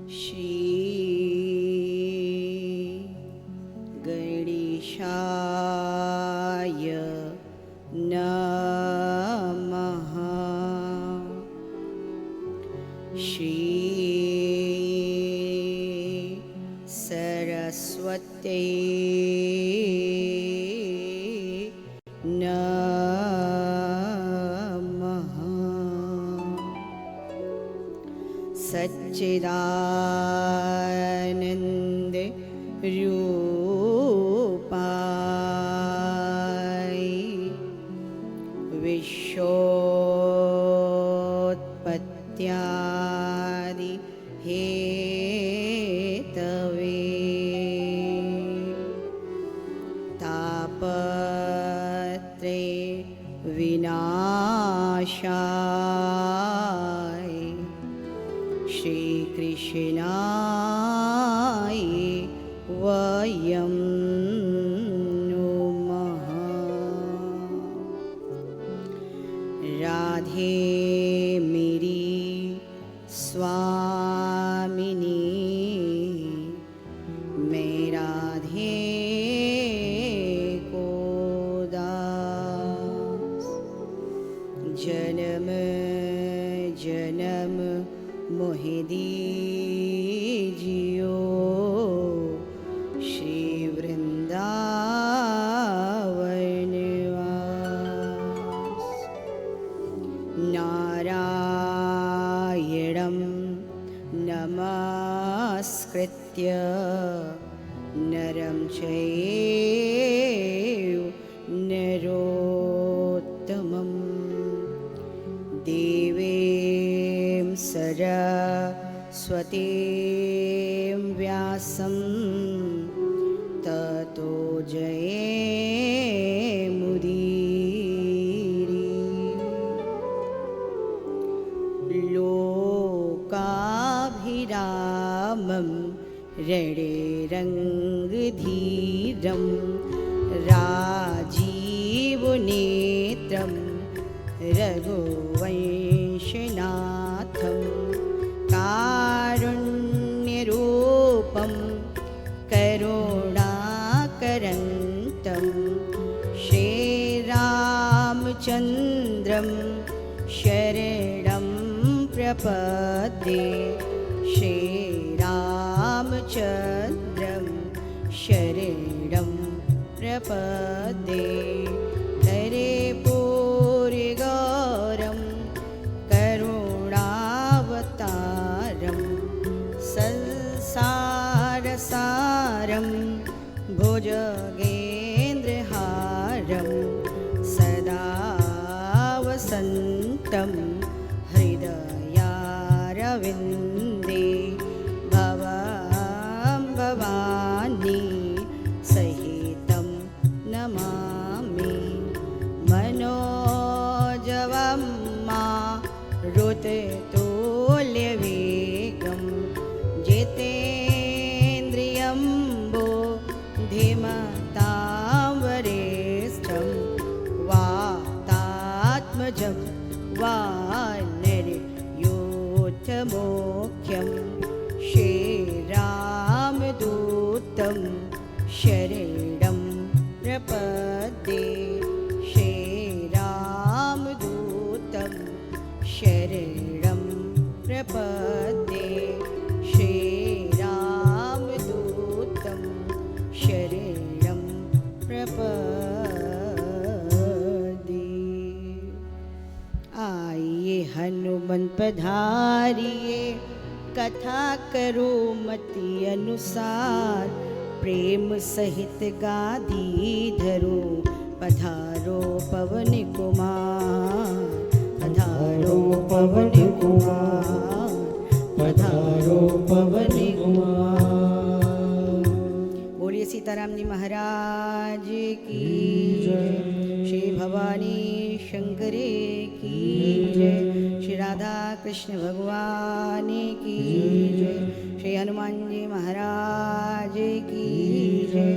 श्री गणेशाय नमः। श्री सरस्वती नमः। सच्चिदानंद रूपाय विश्वोत्पत्त्यादि हेतवे तापत्रय विनाशाय श्री कृष्णाय वयं नुमः। राधे मेरी स्वामिनी, मैं राधे को दास। जन्म जन्म मोहि दीजियो श्री वृंदावन वास। नारायणं नमस्कृत्य नरं चैव नरोत्तमं देवीं सरस्वतीं व्यासं ततो जयमुदीरये। लोकाभिरामं रणे रङ्गधीरं राजीवनेत्रं रघुवंशनाथं कारुण्यरूपं करुणाकरन्तं श्रीरामचन्द्रं शरणं प्रपद्ये। श्रीरामचन्द्रं शरणं प्रपद्ये। हरे पूरिगौरं करुणावतारं संसारसारं भुजगेन्द्रहारं सदा वसन्तं हृदयारविन्दे। भवं भवानी सहितं नमामि। मनोजवं मारुततुल्यवेगं जितेन्द्रियं बुद्धिमतां वरिष्ठं वातात्मजं वानरयूथमुख्यं श्रीरामदूतं शरणं प्रपद्ये। श्रीरामदूतं शरणं प्रपद्ये। श्रीरामदूतं शरणं प्रपद्ये। आइए हनुमंत पधारिए, कथा करो मति अनुसार। प्रेम सहित गादी धरो, पधारो पवन कुमार। पधारो पवन कुमार, पधारो पवन कुमार। बोलिए सीताराम जी महाराज की जय। श्री भवानी शंकरे की जय। श्री राधा कृष्ण भगवान की जय। श्री हनुमान जी महाराज की जय।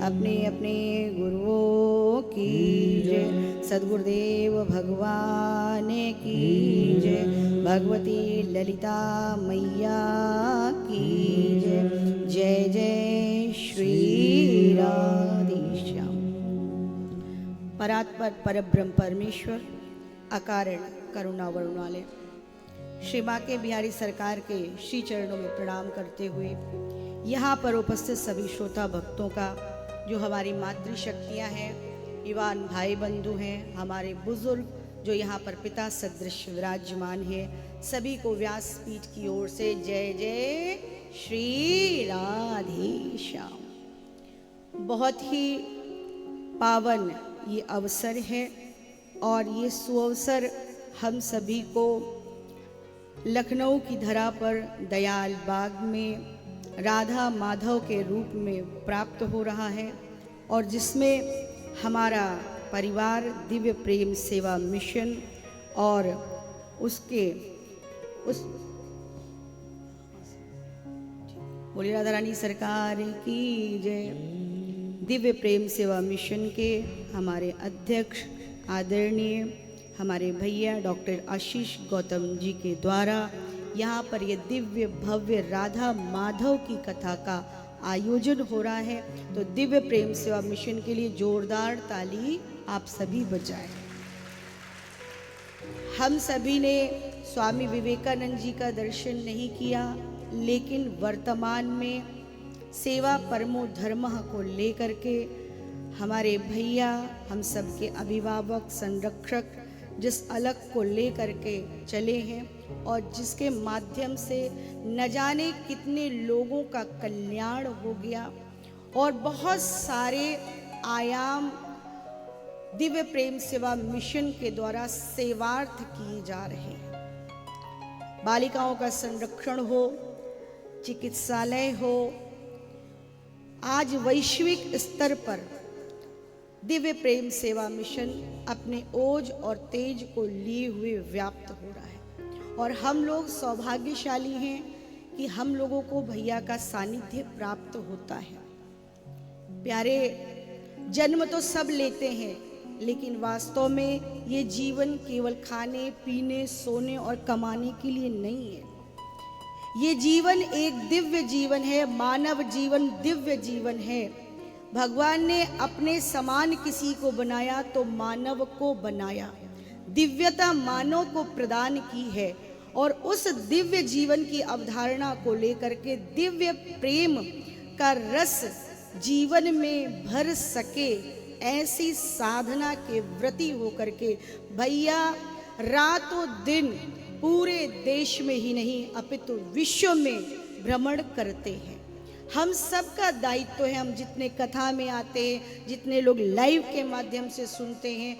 अपने अपने गुरुओं की जय। सद्गुरुदेव भगवान की जय। भगवती ललिता मैया की परात्पर परब्रह्म परमेश्वर अकारण करुणा वरुणालय श्री बांके बिहारी सरकार के श्री चरणों में प्रणाम करते हुए यहाँ पर उपस्थित सभी श्रोता भक्तों का, जो हमारी मातृशक्तियाँ हैं, युवान भाई बंधु हैं, हमारे बुजुर्ग जो यहाँ पर पिता सदृश विराजमान है, सभी को व्यासपीठ की ओर से जय जय श्री राधे श्याम। बहुत ही पावन ये अवसर है और ये सुअवसर हम सभी को लखनऊ की धरा पर दयाल बाग में राधा माधव के रूप में प्राप्त हो रहा है और जिसमें हमारा परिवार दिव्य प्रेम सेवा मिशन और उस बोली राधा रानी सरकार की जय। दिव्य प्रेम सेवा मिशन के हमारे अध्यक्ष आदरणीय हमारे भैया डॉक्टर आशीष गौतम जी के द्वारा यहाँ पर ये दिव्य भव्य राधा माधव की कथा का आयोजन हो रहा है। तो दिव्य प्रेम सेवा मिशन के लिए जोरदार ताली आप सभी बजाएं। हम सभी ने स्वामी विवेकानंद जी का दर्शन नहीं किया, लेकिन वर्तमान में सेवा परमो धर्मः को लेकर के हमारे भैया, हम सबके अभिभावक, संरक्षक जिस अलग को लेकर के चले हैं और जिसके माध्यम से न जाने कितने लोगों का कल्याण हो गया और बहुत सारे आयाम दिव्य प्रेम सेवा मिशन के द्वारा सेवार्थ किए जा रहे हैं। बालिकाओं का संरक्षण हो, चिकित्सालय हो, आज वैश्विक स्तर पर दिव्य प्रेम सेवा मिशन अपने ओज और तेज को लिए हुए व्याप्त हो रहा है और हम लोग सौभाग्यशाली हैं कि हम लोगों को भैया का सानिध्य प्राप्त होता है। प्यारे, जन्म तो सब लेते हैं, लेकिन वास्तव में ये जीवन केवल खाने पीने सोने और कमाने के लिए नहीं है। ये जीवन एक दिव्य जीवन है, मानव जीवन दिव्य जीवन है। भगवान ने अपने समान किसी को बनाया तो मानव को बनाया, दिव्यता मानव को प्रदान की है और उस दिव्य जीवन की अवधारणा को लेकर के दिव्य प्रेम का रस जीवन में भर सके, ऐसी साधना के व्रती होकर के भैया रातों दिन पूरे देश में ही नहीं अपितु विश्व में भ्रमण करते हैं। हम सबका दायित्व है, हम जितने कथा में आते हैं, जितने लोग लाइव के माध्यम से सुनते हैं,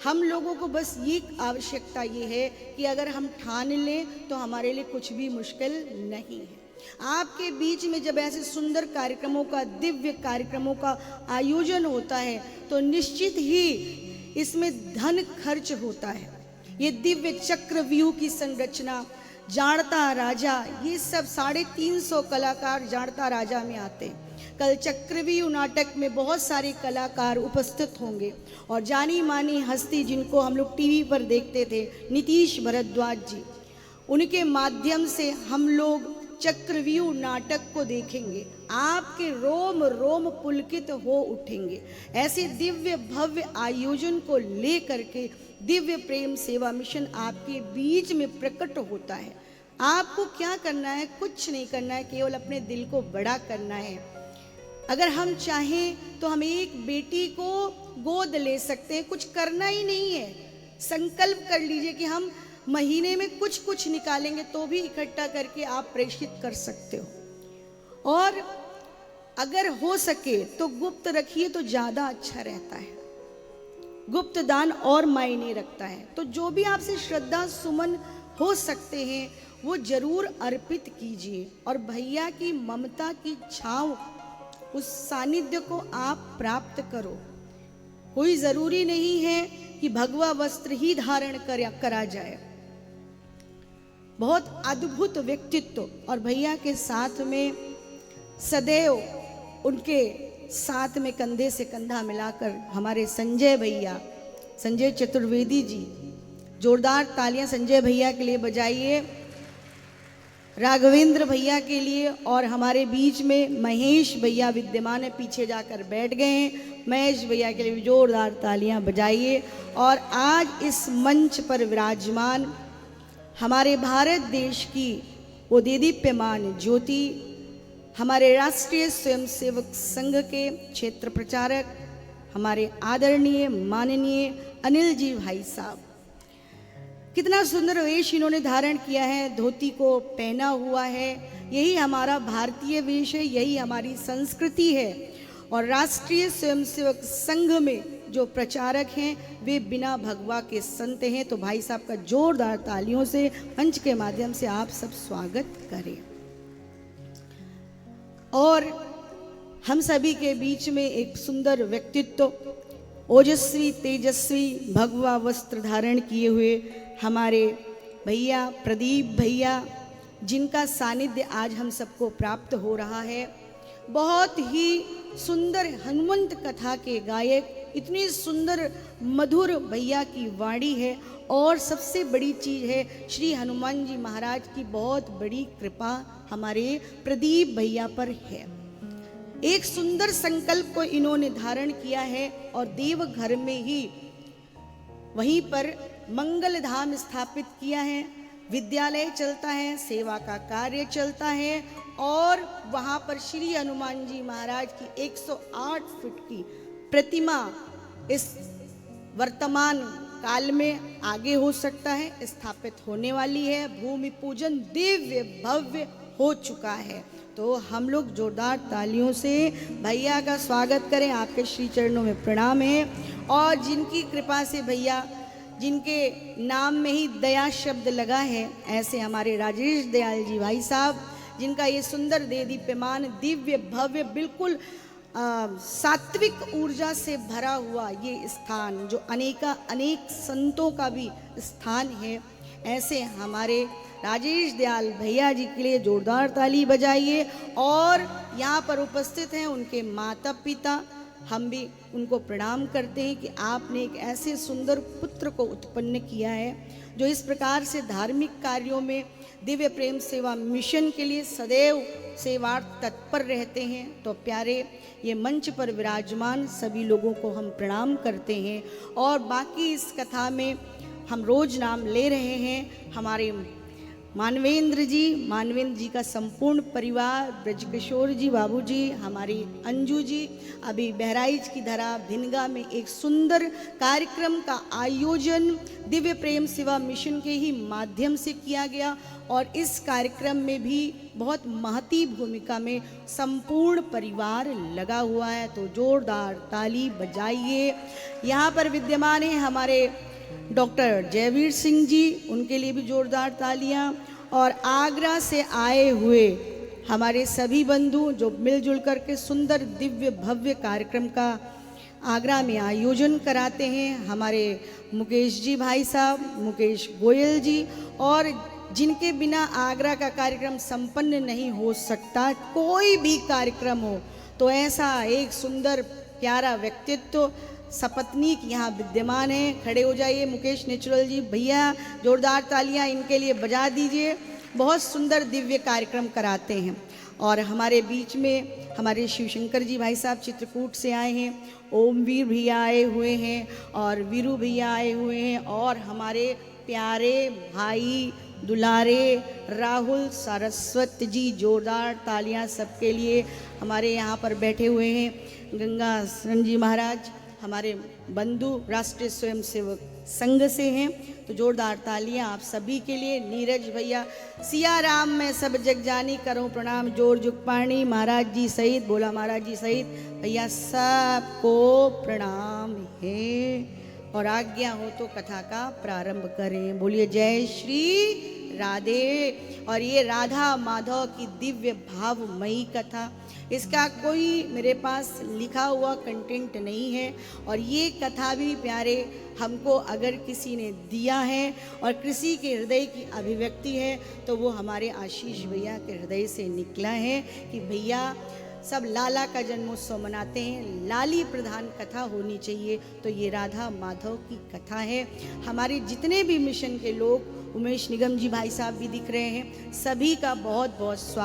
हम लोगों को बस ये आवश्यकता ये है कि अगर हम ठान लें तो हमारे लिए कुछ भी मुश्किल नहीं है। आपके बीच में जब ऐसे सुंदर कार्यक्रमों का, दिव्य कार्यक्रमों का आयोजन होता है तो निश्चित ही इसमें धन खर्च होता है। ये दिव्य चक्रव्यूह की संरचना, जाड़ता राजा, ये सब 350 कलाकार जाड़ता राजा में आते हैं। कल चक्रव्यूह नाटक में बहुत सारे कलाकार उपस्थित होंगे और जानी मानी हस्ती जिनको हम लोग टीवी पर देखते थे, नीतीश भारद्वाज जी, उनके माध्यम से हम लोग चक्रव्यूह नाटक को देखेंगे, आपके रोम रोम पुलकित हो उठेंगे। ऐसे दिव्य भव्य आयोजन को लेकर के दिव्य प्रेम सेवा मिशन आपके बीच में प्रकट होता है। आपको क्या करना है? कुछ नहीं करना है, केवल अपने दिल को बड़ा करना है। अगर हम चाहें तो हम एक बेटी को गोद ले सकते हैं, कुछ करना ही नहीं है। संकल्प कर लीजिए कि हम महीने में कुछ कुछ निकालेंगे तो भी इकट्ठा करके आप प्रेषित कर सकते हो। और अगर हो सके तो गुप्त रखिए तो ज़्यादा अच्छा रहता है। गुप्त दान और मायने रखता है। तो जो भी आपसे श्रद्धा सुमन हो सकते हैं वो जरूर अर्पित कीजिए और भैया की ममता की छाँव, उस सानिध्य को आप प्राप्त करो। कोई ज़रूरी नहीं है कि भगवा वस्त्र ही धारण करा जाए। बहुत अद्भुत व्यक्तित्व और भैया के साथ में सदैव उनके साथ में कंधे से कंधा मिलाकर हमारे संजय भैया, संजय चतुर्वेदी जी, जोरदार तालियां संजय भैया के लिए बजाइए। राघवेंद्र भैया के लिए, और हमारे बीच में महेश भैया विद्यमान है, पीछे जाकर बैठ गए हैं। महेश भैया के लिए जोरदार तालियां बजाइए। और आज इस मंच पर विराजमान हमारे भारत देश की वो देदीप्यमान ज्योति, हमारे राष्ट्रीय स्वयंसेवक संघ के क्षेत्र प्रचारक हमारे आदरणीय माननीय अनिल जी भाई साहब, कितना सुंदर वेश इन्होंने धारण किया है, धोती को पहना हुआ है। यही हमारा भारतीय वेश है, यही हमारी संस्कृति है। और राष्ट्रीय स्वयंसेवक संघ में जो प्रचारक हैं वे बिना भगवा के संत हैं। तो भाई साहब का जोरदार तालियों से मंच के माध्यम से आप सब स्वागत करें। और हम सभी के बीच में एक सुंदर व्यक्तित्व, ओजस्वी तेजस्वी भगवा वस्त्र धारण किए हुए हमारे भैया प्रदीप भैया, जिनका सानिध्य आज हम सबको प्राप्त हो रहा है। बहुत ही सुंदर हनुमंत कथा के गायक, इतनी सुंदर मधुर भैया की वाणी है। और सबसे बड़ी चीज़ है श्री हनुमान जी महाराज की बहुत बड़ी कृपा हमारे प्रदीप भैया पर है। एक सुंदर संकल्प को इन्होंने धारण किया है और देवघर में ही वहीं पर मंगल धाम स्थापित किया है, विद्यालय चलता है, सेवा का कार्य चलता है। और वहाँ पर श्री हनुमान जी महाराज की 108 फीट की प्रतिमा इस वर्तमान काल में आगे हो सकता है स्थापित होने वाली है। भूमि पूजन दिव्य भव्य हो चुका है। तो हम लोग जोरदार तालियों से भैया का स्वागत करें। आपके श्री चरणों में प्रणाम है। और जिनकी कृपा से भैया, जिनके नाम में ही दया शब्द लगा है, ऐसे हमारे राजेश दयाल जी भाई साहब, जिनका ये सुंदर देदीप्यमान दिव्य भव्य बिल्कुल सात्विक ऊर्जा से भरा हुआ ये स्थान, जो अनेक संतों का भी स्थान है, ऐसे हमारे राजेश दयाल भैया जी के लिए जोरदार ताली बजाइए। और यहाँ पर उपस्थित हैं उनके माता पिता, हम भी उनको प्रणाम करते हैं कि आपने एक ऐसे सुंदर पुत्र को उत्पन्न किया है जो इस प्रकार से धार्मिक कार्यों में दिव्य प्रेम सेवा मिशन के लिए सदैव सेवार्थ तत्पर रहते हैं। तो प्यारे, ये मंच पर विराजमान सभी लोगों को हम प्रणाम करते हैं। और बाकी इस कथा में हम रोज नाम ले रहे हैं हमारे मानवेंद्र जी का संपूर्ण परिवार, ब्रजकिशोर जी बाबूजी, हमारी अंजू जी, अभी बहराइच की धरा भिनगा में एक सुंदर कार्यक्रम का आयोजन दिव्य प्रेम सेवा मिशन के ही माध्यम से किया गया। और इस कार्यक्रम में भी बहुत महती भूमिका में संपूर्ण परिवार लगा हुआ है। तो जोरदार ताली बजाइए। यहाँ पर विद्यमान है हमारे डॉक्टर जयवीर सिंह जी, उनके लिए भी जोरदार तालियां। और आगरा से आए हुए हमारे सभी बंधु जो मिलजुल कर के सुंदर दिव्य भव्य कार्यक्रम का आगरा में आयोजन कराते हैं, हमारे मुकेश जी भाई साहब, मुकेश गोयल जी, और जिनके बिना आगरा का कार्यक्रम संपन्न नहीं हो सकता, कोई भी कार्यक्रम हो। तो ऐसा एक सुंदर प्यारा व्यक्तित्व सपत्नीक यहाँ विद्यमान है। खड़े हो जाइए मुकेश नेचुरल जी, भैया जोरदार तालियां इनके लिए बजा दीजिए। बहुत सुंदर दिव्य कार्यक्रम कराते हैं। और हमारे बीच में हमारे शिवशंकर जी भाई साहब चित्रकूट से आए हैं, ओमवीर भैया आए हुए हैं, और वीरू भैया आए हुए हैं, और हमारे प्यारे भाई दुलारे राहुल सरस्वत जी, जोरदार तालियां सबके लिए। हमारे यहाँ पर बैठे हुए हैं गंगा शरण जी महाराज, हमारे बंधु राष्ट्रीय स्वयंसेवक संघ से हैं। तो जोरदार तालियां आप सभी के लिए। नीरज भैया, सिया राम मैं सब जग जानी, करूं प्रणाम जोर जुग पाणी, महाराज जी सहित, बोला महाराज जी सहित भैया सबको प्रणाम है। और आज्ञा हो तो कथा का प्रारंभ करें। बोलिए जय श्री राधे। और ये राधा माधव की दिव्य भावमयी कथा, इसका कोई मेरे पास लिखा हुआ कंटेंट नहीं है। और ये कथा भी प्यारे हमको अगर किसी ने दिया है और किसी के हृदय की अभिव्यक्ति है तो वो हमारे आशीष भैया के हृदय से निकला है कि भैया सब लाला का जन्मोत्सव मनाते हैं, लाली प्रधान कथा होनी चाहिए। तो ये राधा माधव की कथा है। हमारे जितने भी मिशन के लोग उमेश निगम जी भाई साहब भी दिख रहे हैं, सभी का बहुत बहुत स्वागत।